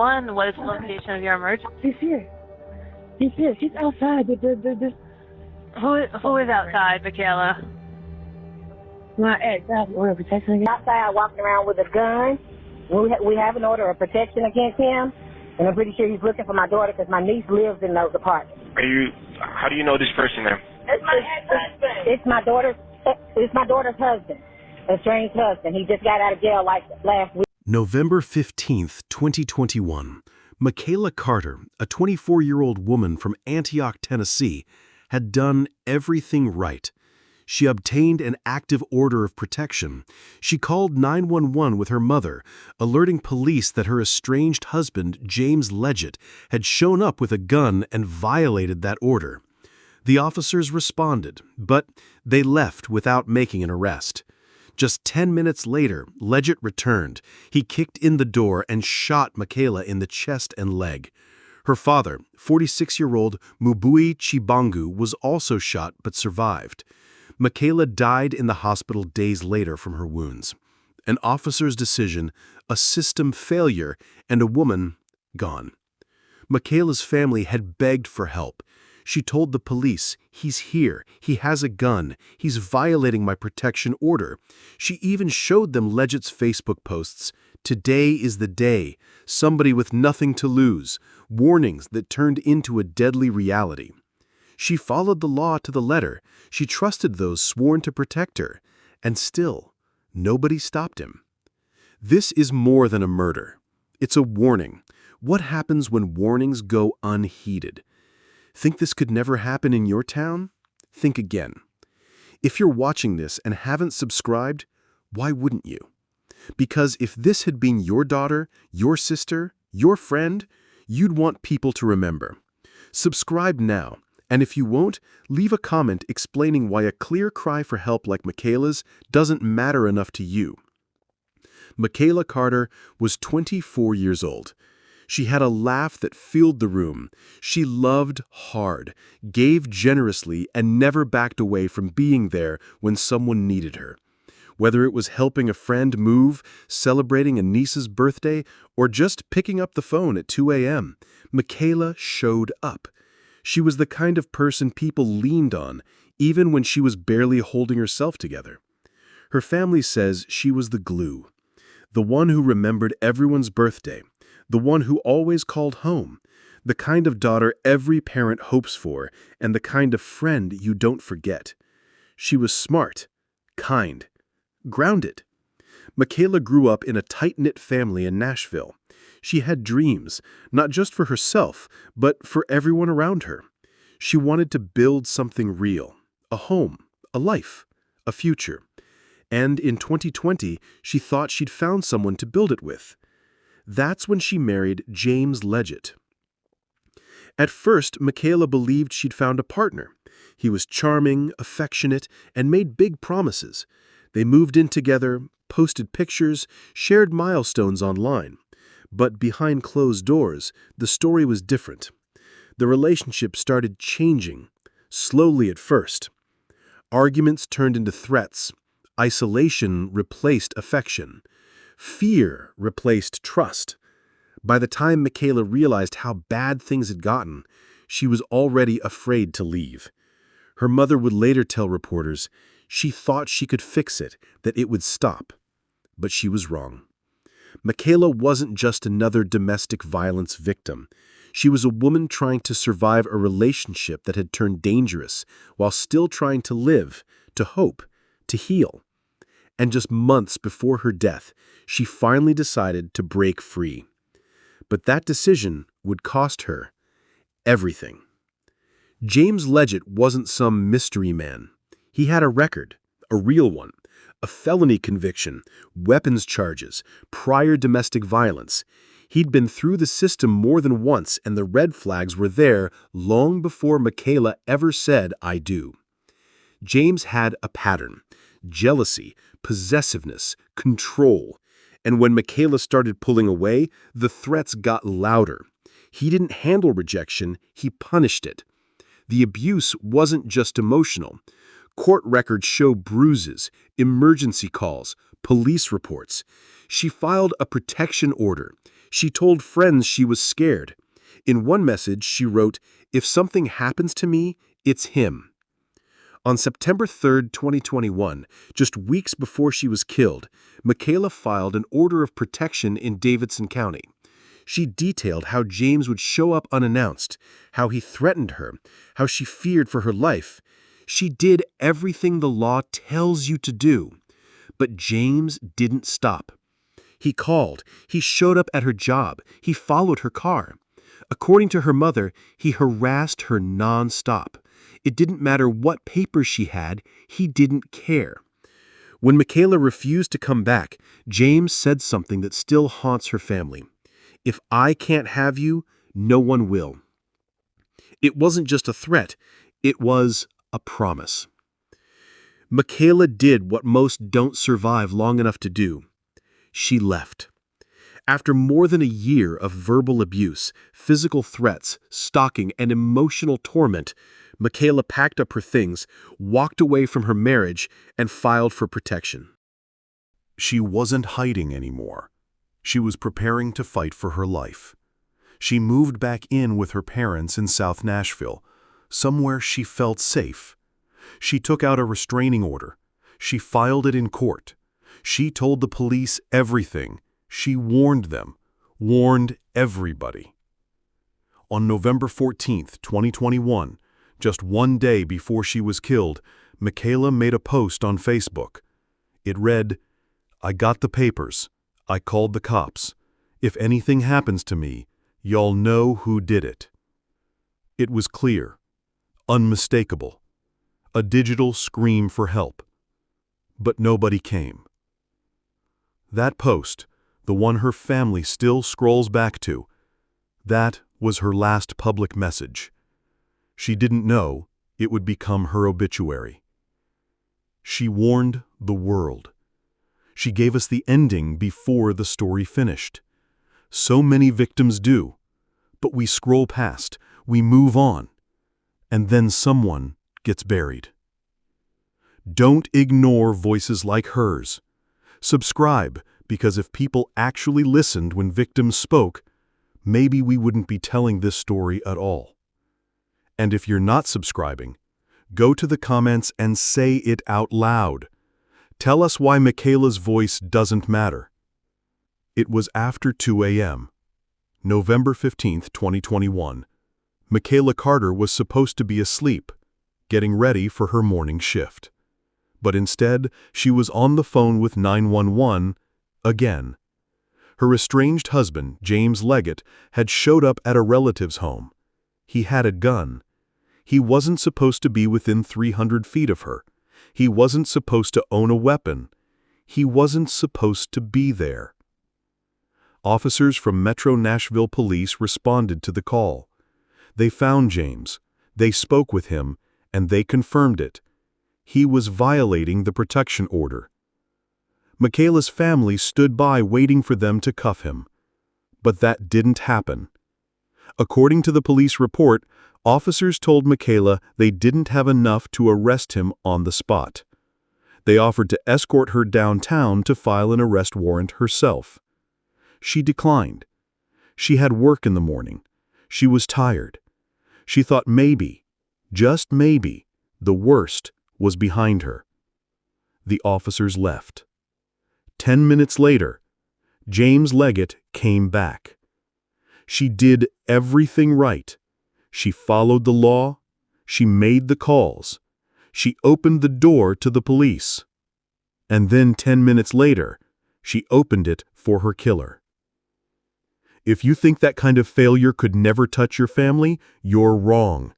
One, what is the location of your emergency? She's here. She's here. She's outside. Who is outside, Michaela? My ex. I have order of protection against. Outside walking around with a gun. We have an order of protection against him. And I'm pretty sure he's looking for my daughter because my niece lives in those apartments. How do you know this person, ma'am? It's my ex-husband. It's my daughter's husband. Estranged husband. He just got out of jail like last week. November 15th, 2021. Michaela Carter, a 24-year-old woman from Antioch, Tennessee, had done everything right. She obtained an active order of protection. She called 911 with her mother, alerting police that her estranged husband, James lled, had shown up with a gun and violated that order. The officers responded, but they left without making an arrest. Just 10 minutes later, lled returned. He kicked in the door and shot Michaela in the chest and leg. Her father, 46-year-old Mubui Chibangu, was also shot but survived. Michaela died in the hospital days later from her wounds. An officer's decision, a system failure, and a woman gone. Michaela's family had begged for help. She told the police, "He's here, he has a gun, he's violating my protection order." She even showed them lled's Facebook posts. "Today is the day, somebody with nothing to lose," warnings that turned into a deadly reality. She followed the law to the letter. She trusted those sworn to protect her. And still, nobody stopped him. This is more than a murder. It's a warning. What happens when warnings go unheeded? Think this could never happen in your town? Think again. If you're watching this and haven't subscribed, why wouldn't you? Because if this had been your daughter, your sister, your friend, you'd want people to remember. Subscribe now. And if you won't, leave a comment explaining why a clear cry for help like Michaela's doesn't matter enough to you. Michaela Carter was 24 years old. She had a laugh that filled the room. She loved hard, gave generously, and never backed away from being there when someone needed her. Whether it was helping a friend move, celebrating a niece's birthday, or just picking up the phone at 2 a.m., Michaela showed up. She was the kind of person people leaned on, even when she was barely holding herself together. Her family says she was the glue, the one who remembered everyone's birthday, the one who always called home, the kind of daughter every parent hopes for, and the kind of friend you don't forget. She was smart, kind, grounded. Michaela grew up in a tight-knit family in Nashville. She had dreams, not just for herself, but for everyone around her. She wanted to build something real, a home, a life, a future. And in 2020, she thought she'd found someone to build it with. That's when she married James lled. At first, Michaela believed she'd found a partner. He was charming, affectionate, and made big promises. They moved in together, posted pictures, shared milestones online. But behind closed doors, the story was different. The relationship started changing, slowly at first. Arguments turned into threats. Isolation replaced affection. Fear replaced trust. By the time Michaela realized how bad things had gotten, she was already afraid to leave. Her mother would later tell reporters she thought she could fix it, that it would stop. But she was wrong. Michaela wasn't just another domestic violence victim. She was a woman trying to survive a relationship that had turned dangerous while still trying to live, to hope, to heal. And just months before her death, she finally decided to break free. But that decision would cost her everything. James lled wasn't some mystery man. He had a record, a real one. A felony conviction, weapons charges, prior domestic violence. He'd been through the system more than once, and the red flags were there long before Michaela ever said, "I do." James had a pattern: jealousy, possessiveness, control. And when Michaela started pulling away, the threats got louder. He didn't handle rejection, he punished it. The abuse wasn't just emotional. Court records show bruises, emergency calls, police reports. She filed a protection order. She told friends she was scared. In one message, she wrote, "If something happens to me, it's him." On September 3, 2021, just weeks before she was killed, Michaela filed an order of protection in Davidson County. She detailed how James would show up unannounced, how he threatened her, how she feared for her life. She did everything the law tells you to do. But James didn't stop. He called. He showed up at her job. He followed her car. According to her mother, he harassed her nonstop. It didn't matter what papers she had. He didn't care. When Michaela refused to come back, James said something that still haunts her family. "If I can't have you, no one will." It wasn't just a threat. It was a promise. Michaela did what most don't survive long enough to do. She left. After more than a year of verbal abuse, physical threats, stalking, and emotional torment, Michaela packed up her things, walked away from her marriage, and filed for protection. She wasn't hiding anymore. She was preparing to fight for her life. She moved back in with her parents in South Nashville, somewhere she felt safe. She took out a restraining order. She filed it in court. She told the police everything. She warned them, warned everybody. On November 14, 2021, just one day before she was killed, Michaela made a post on Facebook. It read, "I got the papers. I called the cops. If anything happens to me, y'all know who did it." It was clear, unmistakable, a digital scream for help. But nobody came. That post, the one her family still scrolls back to, that was her last public message. She didn't know it would become her obituary. She warned the world. She gave us the ending before the story finished. So many victims do, but we scroll past, we move on, and then someone gets buried. Don't ignore voices like hers. Subscribe, because if people actually listened when victims spoke, maybe we wouldn't be telling this story at all. And if you're not subscribing, go to the comments and say it out loud. Tell us why Michaela's voice doesn't matter. It was after 2 a.m., November 15, 2021. Michaela Carter was supposed to be asleep, getting ready for her morning shift. But instead, she was on the phone with 911 again. Her estranged husband, James Leggett, had showed up at a relative's home. He had a gun. He wasn't supposed to be within 300 feet of her. He wasn't supposed to own a weapon. He wasn't supposed to be there. Officers from Metro Nashville Police responded to the call. They found James. They spoke with him, and they confirmed it. He was violating the protection order. Michaela's family stood by waiting for them to cuff him. But that didn't happen. According to the police report, officers told Michaela they didn't have enough to arrest him on the spot. They offered to escort her downtown to file an arrest warrant herself. She declined. She had work in the morning. She was tired. She thought maybe, just maybe, the worst was behind her. The officers left. 10 minutes later, James Leggett came back. She did everything right. She followed the law. She made the calls. She opened the door to the police. And then 10 minutes later, she opened it for her killer. If you think that kind of failure could never touch your family, you're wrong.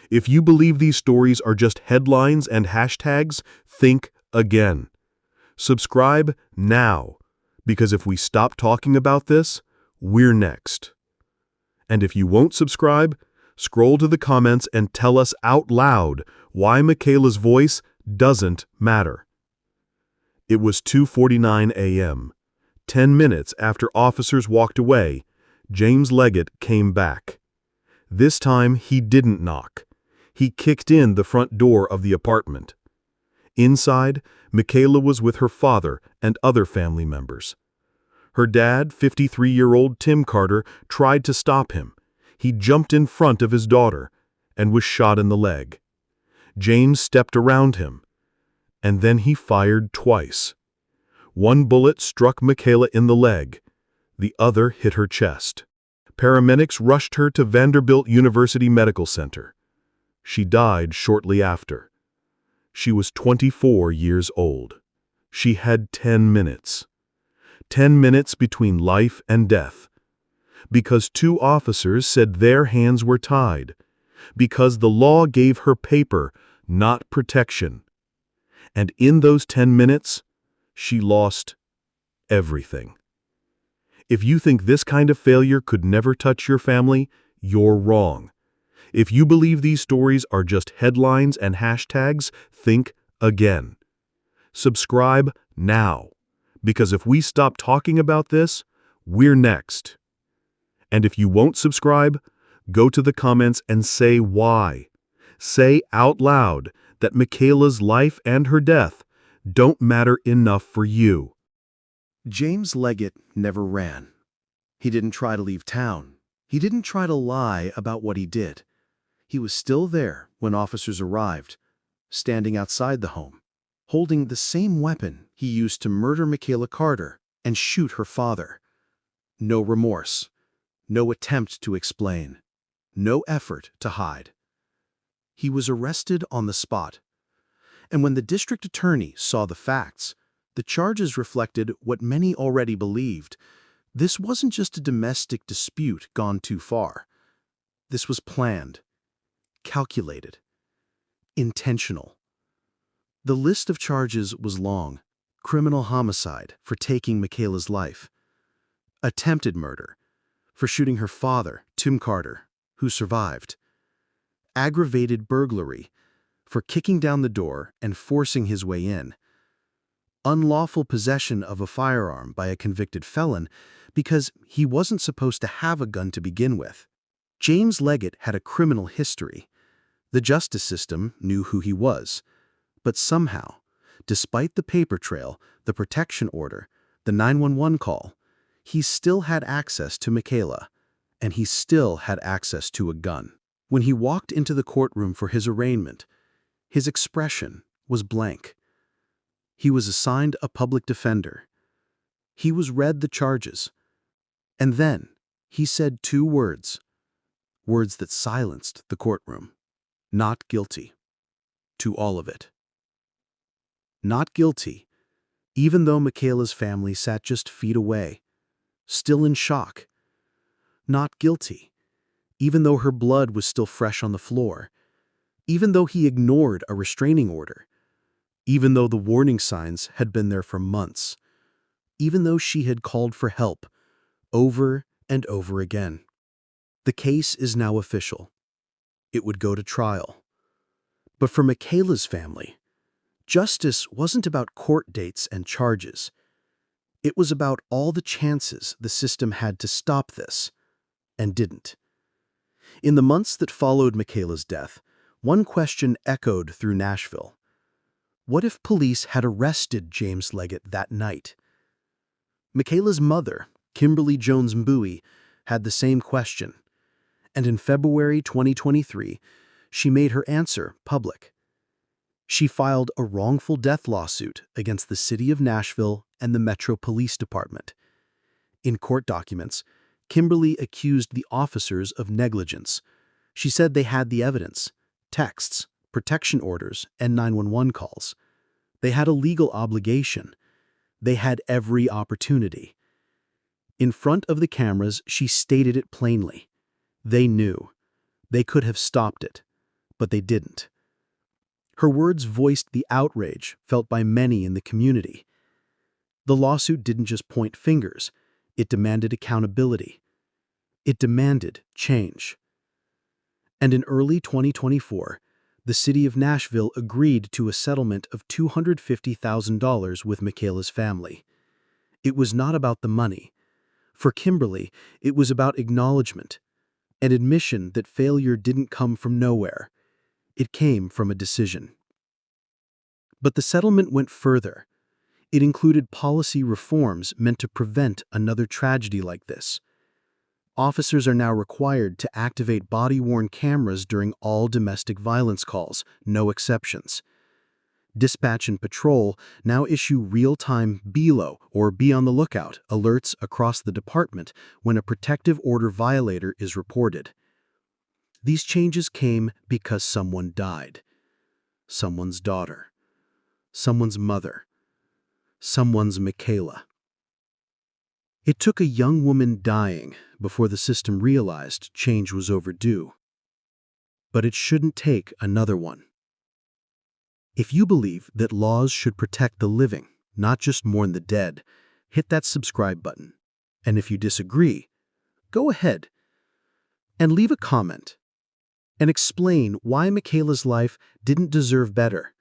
If you believe these stories are just headlines and hashtags, think again. Subscribe now, because if we stop talking about this, we're next. And if you won't subscribe, scroll to the comments and tell us out loud why Michaela's voice doesn't matter. It was 2:49 a.m. 10 minutes after officers walked away, James Leggett came back. This time he didn't knock. He kicked in the front door of the apartment. Inside, Michaela was with her father and other family members. Her dad, 53-year-old Tim Carter, tried to stop him. He jumped in front of his daughter and was shot in the leg. James stepped around him, and then he fired twice. One bullet struck Michaela in the leg. The other hit her chest. Paramedics rushed her to Vanderbilt University Medical Center. She died shortly after. She was 24 years old. She had 10 minutes. 10 minutes between life and death. Because two officers said their hands were tied. Because the law gave her paper, not protection. And in those 10 minutes, she lost everything. If you think this kind of failure could never touch your family, you're wrong. If you believe these stories are just headlines and hashtags, think again. Subscribe now, because if we stop talking about this, we're next. And if you won't subscribe, go to the comments and say why. Say out loud that Michaela's life and her death don't matter enough for you. James Leggett never ran. He didn't try to leave town. He didn't try to lie about what he did. He was still there when officers arrived, standing outside the home, holding the same weapon he used to murder Michaela Carter and shoot her father. No remorse, no attempt to explain, no effort to hide. He was arrested on the spot. And when the district attorney saw the facts, the charges reflected what many already believed. This wasn't just a domestic dispute gone too far. This was planned, calculated, intentional. The list of charges was long. Criminal homicide for taking Michaela's life. Attempted murder for shooting her father, Tim Carter, who survived. Aggravated burglary for kicking down the door and forcing his way in. Unlawful possession of a firearm by a convicted felon because he wasn't supposed to have a gun to begin with. James Leggett had a criminal history. The justice system knew who he was. But somehow, despite the paper trail, the protection order, the 911 call, he still had access to Michaela, and he still had access to a gun. When he walked into the courtroom for his arraignment, his expression was blank. He was assigned a public defender. He was read the charges. And then he said two words that silenced the courtroom. Not guilty. To all of it. Not guilty, even though Michaela's family sat just feet away, still in shock. Not guilty, even though her blood was still fresh on the floor, even though he ignored a restraining order, even though the warning signs had been there for months, even though she had called for help over and over again. The case is now official. It would go to trial. But for Michaela's family, justice wasn't about court dates and charges. It was about all the chances the system had to stop this, and didn't. In the months that followed Michaela's death, one question echoed through Nashville. What if police had arrested James Leggett that night? Michaela's mother, Kimberly Jones Mbui, had the same question. And in February 2023, she made her answer public. She filed a wrongful death lawsuit against the city of Nashville and the Metro Police Department. In court documents, Kimberly accused the officers of negligence. She said they had the evidence, texts, protection orders, and 911 calls. They had a legal obligation. They had every opportunity. In front of the cameras, she stated it plainly. They knew. They could have stopped it, but they didn't. Her words voiced the outrage felt by many in the community. The lawsuit didn't just point fingers. It demanded accountability. It demanded change. And in early 2024, the city of Nashville agreed to a settlement of $250,000 with Michaela's family. It was not about the money. For Kimberly, it was about acknowledgement, an admission that failure didn't come from nowhere. It came from a decision. But the settlement went further. It included policy reforms meant to prevent another tragedy like this. Officers are now required to activate body-worn cameras during all domestic violence calls, no exceptions. Dispatch and patrol now issue real-time BELO, or be on the lookout, alerts across the department when a protective order violator is reported. These changes came because someone died. Someone's daughter. Someone's mother. Someone's Michaela. It took a young woman dying before the system realized change was overdue. But it shouldn't take another one. If you believe that laws should protect the living, not just mourn the dead, hit that subscribe button. And if you disagree, go ahead and leave a comment and explain why Michaela's life didn't deserve better.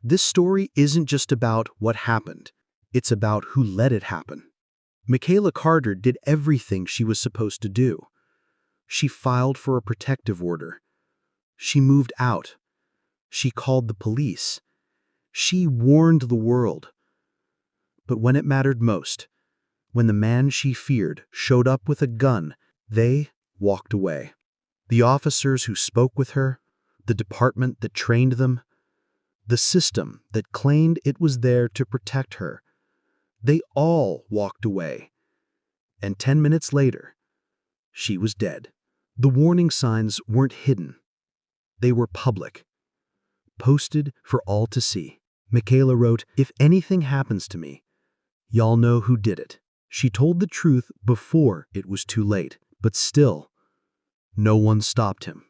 This story isn't just about what happened, it's about who let it happen. Michaela Carter did everything she was supposed to do. She filed for a protective order. She moved out. She called the police. She warned the world. But when it mattered most, when the man she feared showed up with a gun, they walked away. The officers who spoke with her, the department that trained them, the system that claimed it was there to protect her, they all walked away. And 10 minutes later, she was dead. The warning signs weren't hidden. They were public, posted for all to see. Michaela wrote, "If anything happens to me, y'all know who did it." She told the truth before it was too late, but still, no one stopped him.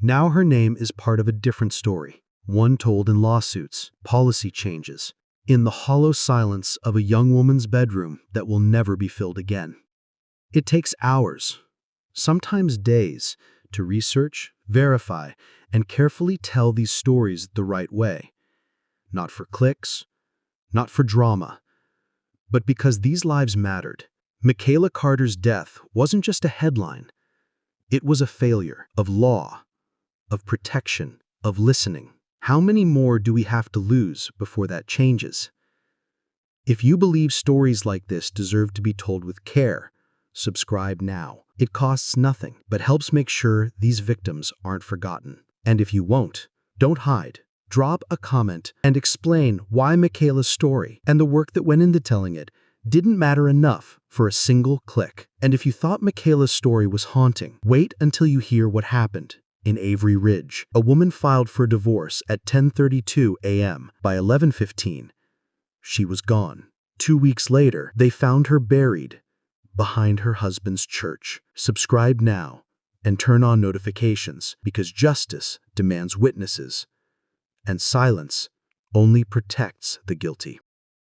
Now her name is part of a different story, one told in lawsuits, policy changes, in the hollow silence of a young woman's bedroom that will never be filled again. It takes hours, sometimes days, to research, verify, and carefully tell these stories the right way. Not for clicks, not for drama, but because these lives mattered. Michaela Carter's death wasn't just a headline. It was a failure of law, of protection, of listening. How many more do we have to lose before that changes? If you believe stories like this deserve to be told with care, subscribe now. It costs nothing, but helps make sure these victims aren't forgotten. And if you won't, don't hide. Drop a comment and explain why Michaela's story and the work that went into telling it didn't matter enough for a single click. And if you thought Michaela's story was haunting, wait until you hear what happened. In Avery Ridge, a woman filed for divorce at 10:32 a.m. By 11:15, she was gone. 2 weeks later, they found her buried behind her husband's church. Subscribe now and turn on notifications, because justice demands witnesses, and silence only protects the guilty.